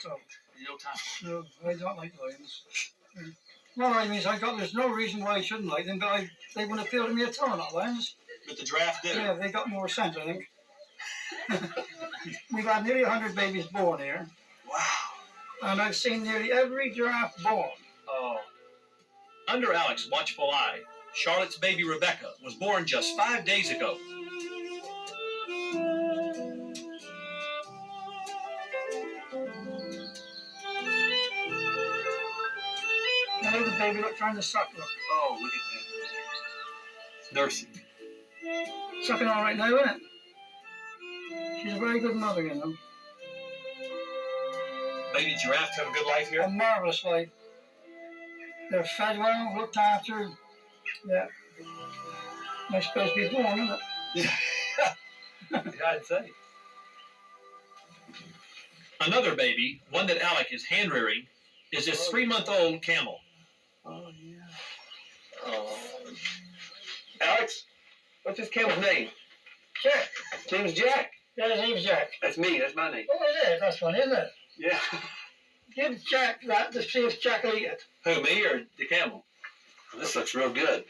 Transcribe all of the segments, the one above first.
at all. No time. No, I don't like lions. Well, I mean, there's no reason why I shouldn't like them, but they wouldn't appeal to me at all, not lions. But the giraffe do. Yeah, they got more sense, I think. We've had nearly 100 babies born here. Wow. And I've seen nearly every giraffe born. Oh. Under Alex's watchful eye, Charlotte's baby Rebecca was born just 5 days ago. Now the baby trying to suck, look. Oh, look at that. It's nursing. Sucking all right now, isn't it? She's a very good mother, you know. Baby giraffes have a good life here? A marvelous life. They're fed well, looked after. Yeah. They're supposed to be born, isn't it? Yeah, I'd say. Another baby, one that Alec is hand-rearing, is this 3-month-old camel. Oh, yeah. Oh. Alex, what's this camel's name? Jack. His name's Jack. Yeah, his name's Jack. That's me. That's my name. Oh, it is. That's funny, isn't it? Yeah. Give Jack that to see if Jack will eat it. Who, me or the camel? Well, this looks real good.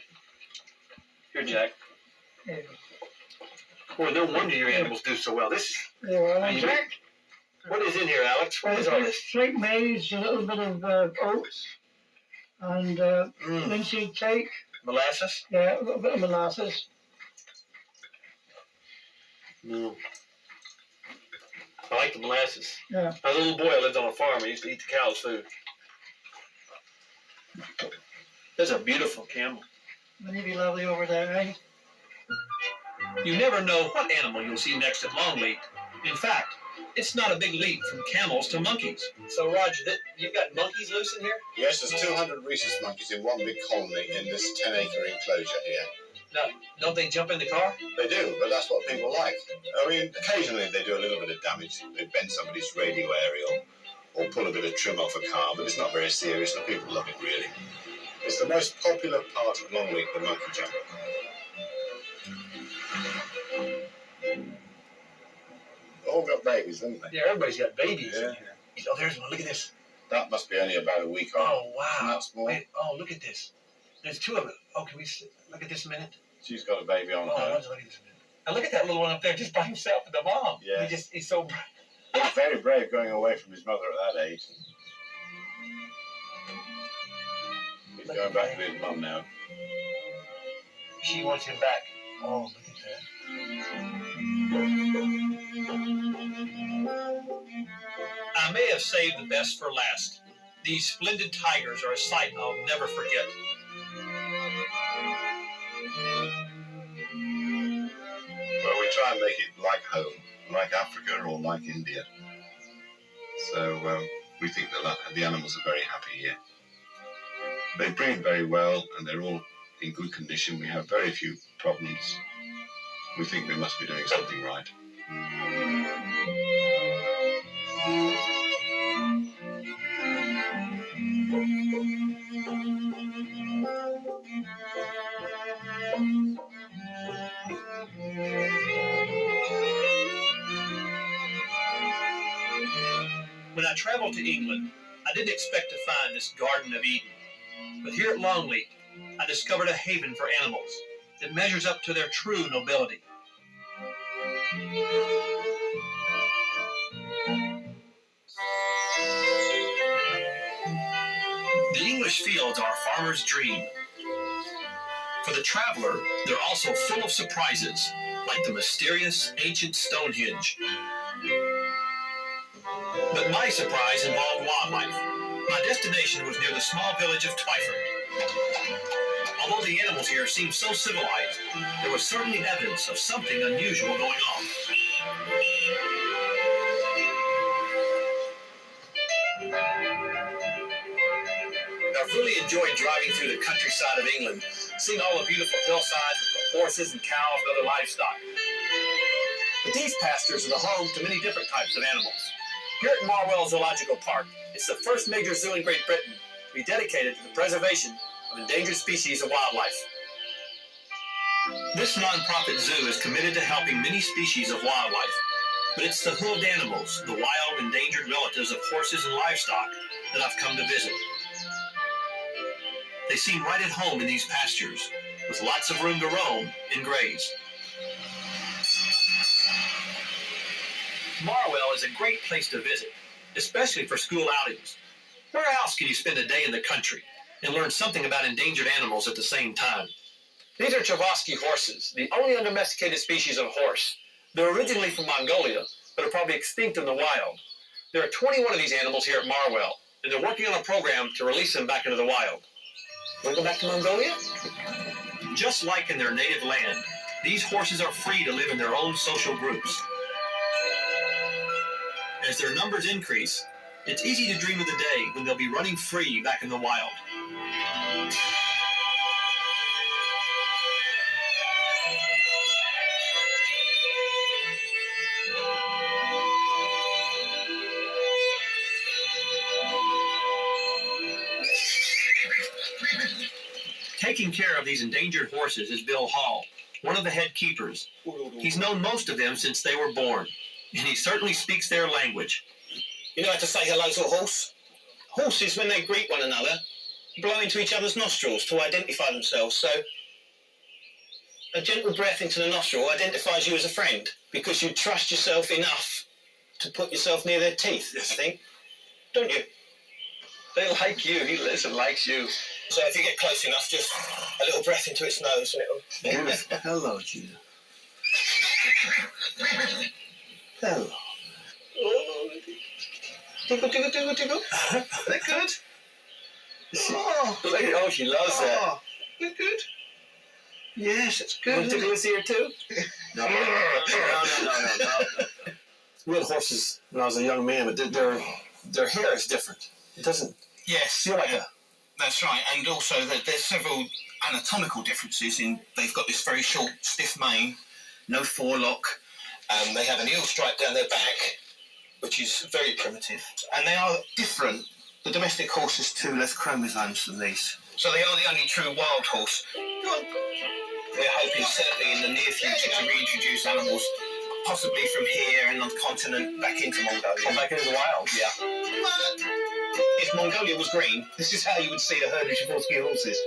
Here, Jack. Yeah. Boy, no wonder your animals do so well. This. Yeah, well, Jack. What is in here, Alex? What is all this? Straight maize, a little bit of oats, and linseed cake. Molasses? Yeah, a little bit of molasses. Mm. I like the molasses. Yeah. As a little boy, I lived on a farm. I used to eat the cow's food. There's a beautiful camel. Wouldn't he be lovely over there, eh? You never know what animal you'll see next at Longleat. In fact, it's not a big leap from camels to monkeys. So, Roger, you've got monkeys loose in here? Yes, there's 200 rhesus monkeys in one big colony in this 10-acre enclosure here. No, don't they jump in the car? They do, but that's what people like. I mean, occasionally they do a little bit of damage. They bend somebody's radio aerial or pull a bit of trim off a car, but it's not very serious and people love it, really. It's the most popular part of Longleat, the monkey jump. All got babies, haven't they? Yeah, everybody's got babies Yeah. in here. Oh, there's one. Look at this. That must be only about a week old. Oh, wow. Isn't that small? Wait, oh, look at this. There's two of them. Oh, can we look at this a minute? She's got a baby on Oh, her. let's look at this a minute. And look at that little one up there just by himself with the mom. Yeah. He's so bright. He's very brave going away from his mother at that age. He's going back to his mum now. She wants him back. Oh, look at that. I may have saved the best for last. These splendid tigers are a sight I'll never forget. Well, we try and make it like home, like Africa or like India. So we think that the animals are very happy here. They breed very well and they're all in good condition. We have very few problems. We think we must be doing something right. When I traveled to England, I didn't expect to find this Garden of Eden. But here at Longleat, I discovered a haven for animals that measures up to their true nobility. The English fields are a farmer's dream. For the traveler, they're also full of surprises, like the mysterious ancient Stonehenge. But my surprise involved wildlife. My destination was near the small village of Twyford. Although the animals here seemed so civilized, there was certainly evidence of something unusual going on. I've really enjoyed driving through the countryside of England, seeing all the beautiful hillsides with the horses and cows and other livestock. But these pastures are the home to many different types of animals. Here at Marwell Zoological Park, it's the first major zoo in Great Britain to be dedicated to the preservation of endangered species of wildlife. This non-profit zoo is committed to helping many species of wildlife. But it's the hooved animals, the wild, endangered relatives of horses and livestock, that I've come to visit. They seem right at home in these pastures, with lots of room to roam and graze. Marwell is a great place to visit, especially for school outings. Where else can you spend a day in the country and learn something about endangered animals at the same time? These are Chavarsky horses, the only undomesticated species of horse. They're originally from Mongolia, but are probably extinct in the wild. There are 21 of these animals here at Marwell, and they're working on a program to release them back into the wild. Want to go back to Mongolia? Just like in their native land, these horses are free to live in their own social groups. As their numbers increase, it's easy to dream of the day when they'll be running free back in the wild. Taking care of these endangered horses is Bill Hall, one of the head keepers. He's known most of them since they were born, and he certainly speaks their language. You know how to say hello to a horse? Horses, when they greet one another, blow into each other's nostrils to identify themselves. So a gentle breath into the nostril identifies you as a friend because you trust yourself enough to put yourself near their teeth, I think. Don't you? They like you. He lives and likes you. So if you get close enough, just a little breath into its nose and it'll... Hello, Judah. Hello. Oh, tickle, tickle, tickle, tickle. Is that good? Oh, she loves that. Good, good. Yes, it's good. Want to tickle his ear too? No. We had horses when I was a young man, but their hair is different. It doesn't feel like a... That's right, and also that there's several anatomical differences in they've got this very short, stiff mane, no forelock, they have an eel stripe down their back, which is very primitive, and they are different. The domestic horse has 2 less chromosomes than these. So they are the only true wild horse. We're hoping certainly in the near future to reintroduce animals, possibly from here and on the continent back into Mongolia. Or back into the wild, Yeah. If Mongolia was green, this is how you would see a herd of Chavarsky horses.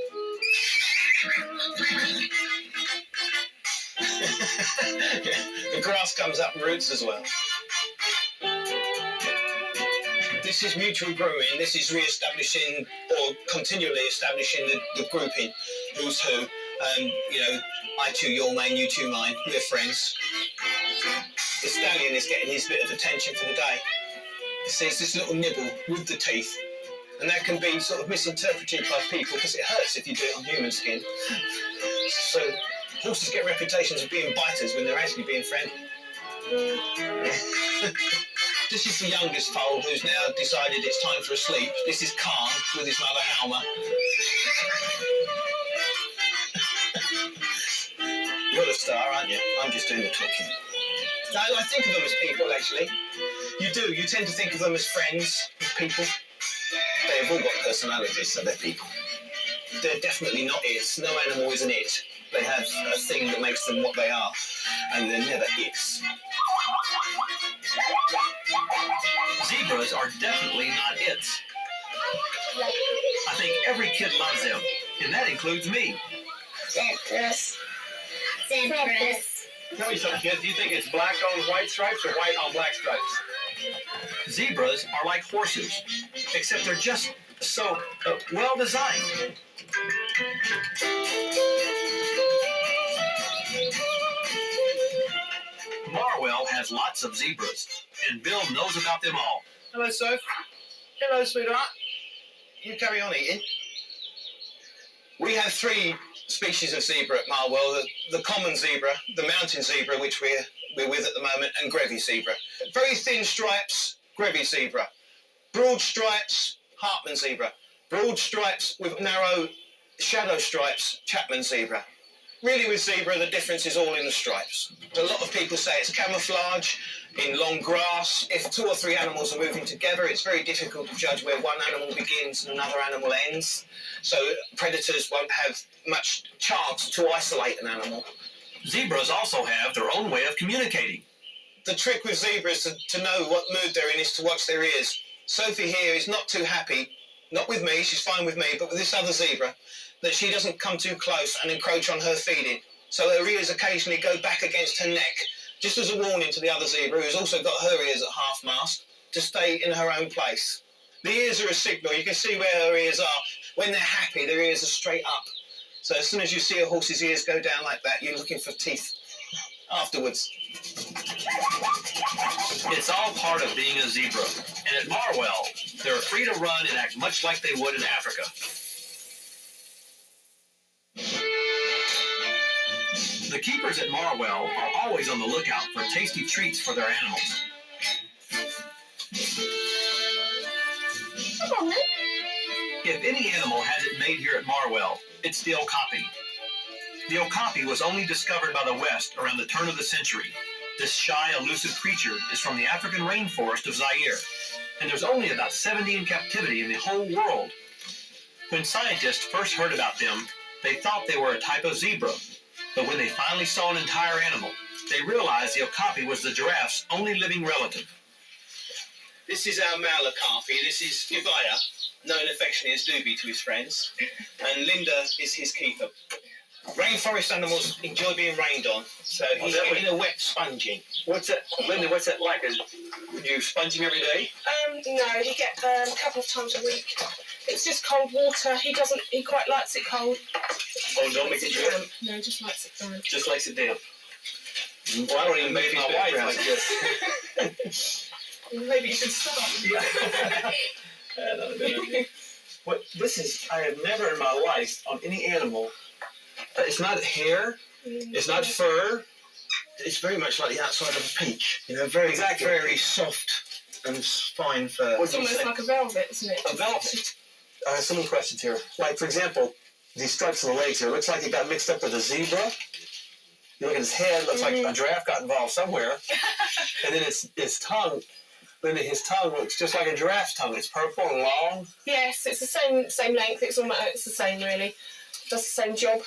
The grass comes up roots as well. This is mutual grooming. This is re-establishing or continually establishing the grouping. Who's who? I chew your mane, you chew mine. We're friends. The stallion is getting his bit of attention for the day. See, it's this little nibble with the teeth, and that can be sort of misinterpreted by people because it hurts if you do it on human skin. So horses get reputations of being biters when they're actually being friendly. This is the youngest foal who's now decided it's time for a sleep. This is Khan with his mother Halma. You're the star, aren't you? I'm just doing the talking. No, I think of them as people, actually. You do. You tend to think of them as friends, as people. They've all got personalities, so they're people. They're definitely not its. No animal is an it. They have a thing that makes them what they are, and they're never its. Zebras are definitely not its. I think every kid loves them, and that includes me. Citrus. Tell me something, kids. Do you think it's black on white stripes or white on black stripes? Zebras are like horses, except they're just so well designed. Marwell has lots of zebras, and Bill knows about them all. Hello, Soph. Hello, sweetheart. You carry on eating. We have 3 species of zebra at Marwell. The common zebra, the mountain zebra, which we're with at the moment, and Grevy zebra. Very thin stripes, Grevy zebra. Broad stripes, Hartman zebra. Broad stripes with narrow shadow stripes, Chapman zebra. Really with zebra, the difference is all in the stripes. A lot of people say it's camouflage in long grass. If 2 or 3 animals are moving together, it's very difficult to judge where one animal begins and another animal ends. So predators won't have much chance to isolate an animal. Zebras also have their own way of communicating. The trick with zebras to know what mood they're in is to watch their ears. Sophie here is not too happy, not with me, she's fine with me, but with this other zebra, that she doesn't come too close and encroach on her feeding. So her ears occasionally go back against her neck, just as a warning to the other zebra, who's also got her ears at half-mast, to stay in her own place. The ears are a signal. You can see where her ears are. When they're happy, their ears are straight up. So as soon as you see a horse's ears go down like that, you're looking for teeth afterwards. It's all part of being a zebra. And at Marwell, they're free to run and act much like they would in Africa. The keepers at Marwell are always on the lookout for tasty treats for their animals. Come on, then. If any animal has it made here at Marwell, it's the okapi. The okapi was only discovered by the West around the turn of the century. This shy, elusive creature is from the African rainforest of Zaire, and there's only about 70 in captivity in the whole world. When scientists first heard about them, they thought they were a type of zebra, but when they finally saw an entire animal, they realized the okapi was the giraffe's only living relative. This is our male okapi. This is Ivaya, known affectionately as Doobie to his friends, and Linda is his keeper. Rainforest animals enjoy being rained on, so he's getting a wet sponging. What's that, Linda? What's that like? You sponge him every day? No, he gets a couple of times a week. It's just cold water. He quite likes it cold. Oh, don't make it damp. No, just likes it damp. Just likes it damp. Well, I don't even make my wife like this. Maybe you should stop. What this is, I have never in my life on any animal. It's not hair. It's not fur. It's very much like the outside of a peach. You know, very soft and fine fur. It's almost like a velvet, isn't it? A velvet. I have so many questions here. Like, for example, these stripes on the legs here. It looks like he got mixed up with a zebra. You look at his head. It looks like a giraffe got involved somewhere. And then his tongue. Linda, his tongue looks just like a giraffe's tongue. It's purple and long. Yes, it's the same length. It's the same, really. Does the same job.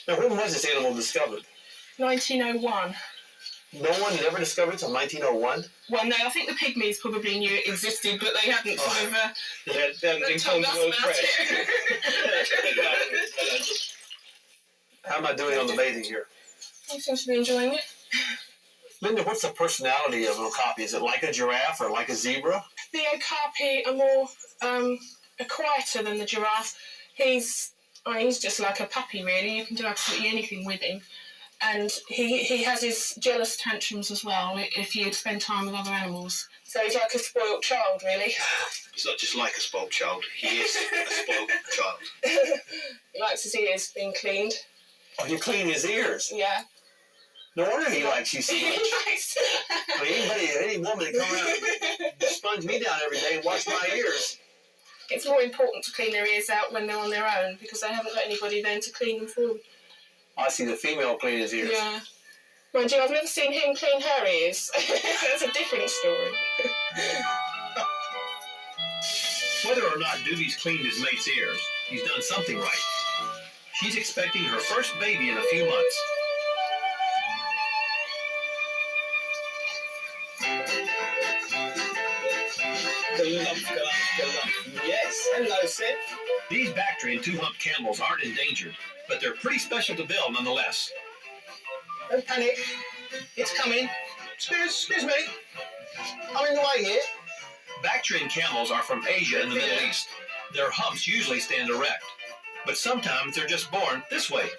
Now, when was this animal discovered? 1901. No one had ever discovered it until 1901? Well, no, I think the pygmies probably knew it existed, but they hadn't sort of they hadn't informed the world press. How am I doing on the bathing here? He seems to be enjoying it. Linda, what's the personality of an okapi? Is it like a giraffe or like a zebra? The okapi are more quieter than the giraffe. He's just like a puppy, really. You can do absolutely anything with him. And he has his jealous tantrums as well if you spend time with other animals. So he's like a spoilt child, really. He's not just like a spoilt child. He is a spoilt child. He likes his ears being cleaned. Oh, you clean his ears? Yeah. No wonder he likes you so much. Nice. I mean, any woman that come around and sponge me down every day and wash my ears. It's more important to clean their ears out when they're on their own because they haven't got anybody then to clean them for them. I see the female clean his ears. Yeah. Mind you, I've never seen him clean her ears. That's a different story. Whether or not Doobie's cleaned his mate's ears, he's done something right. She's expecting her first baby in a few months. Yes, hello, Sid. These Bactrian two-hump camels aren't endangered, but they're pretty special to Bill nonetheless. Don't panic. It's coming. Excuse me. I'm in the way here. Bactrian camels are from Asia and the Middle East. Their humps usually stand erect, but sometimes they're just born this way.